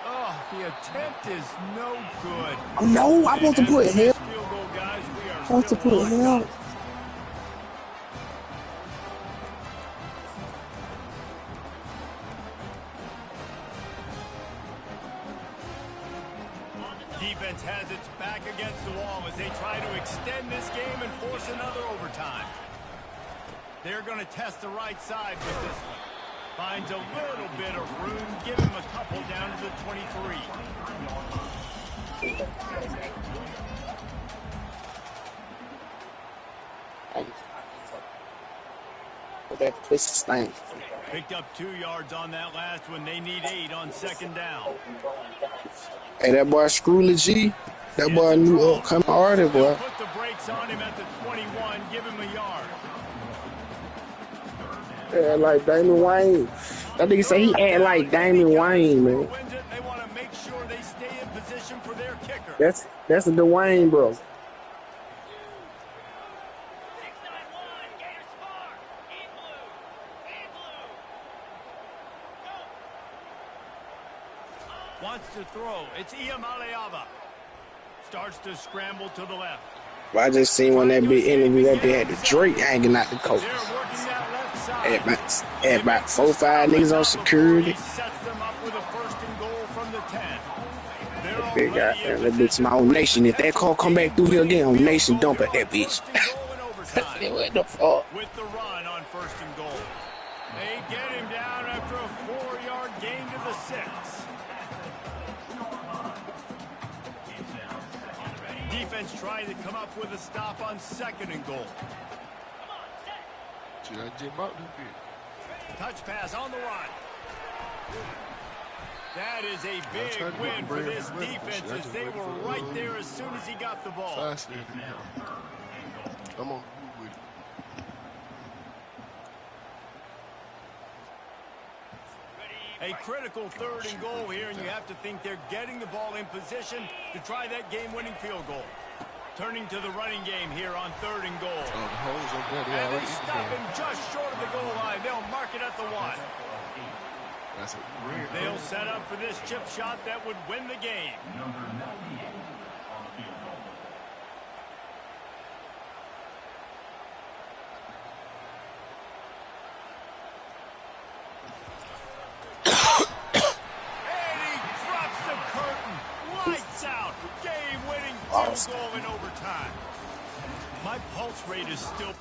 Oh, the attempt is no good. Oh, no, I want to put him. I want to put him. Defense has its back against the wall as they try to extend this game and force another overtime. They're going to test the right side with this one. Finds a little bit of room, give him a couple down to the 23. That pussy stank. Picked up 2 yards on that last one. They need 8 on second down. Hey, that boy Scrooly G. That boy new upcoming artist, boy. Put the brakes on him at the 21. Give him a yard. Yeah, like Damon Wayne. That nigga say he act like Damon Wayne, man. They want to make sure they stay in position for their kicker. That's a Dwayne, bro. Wants to throw. It's Iamaleava. Starts to scramble to the left. Well, I just seen when that big interview that they had the Drake hanging out the coach. Had about 4 or 5 niggas on security. Sets them up with a first and goal from the 10. That big guy, that bitch my own nation. If that call come back through here again, on nation dump at that bitch. What the fuck? With the run on first and goal. They get him down after a 4-yard gain to the 6. Defense trying to come up with a stop on second and goal. Touch pass on the run. That is a big win for this defense as they were right there as soon as he got the ball. I'm on with it. A critical third and goal here, and you have to think they're getting the ball in position to try that game-winning field goal. Turning to the running game here on third and goal. And they stop him just short of the goal line. They'll mark it at the 1. They'll set up for this chip shot that would win the game. Game-winning field goal in overtime. My pulse rate is still...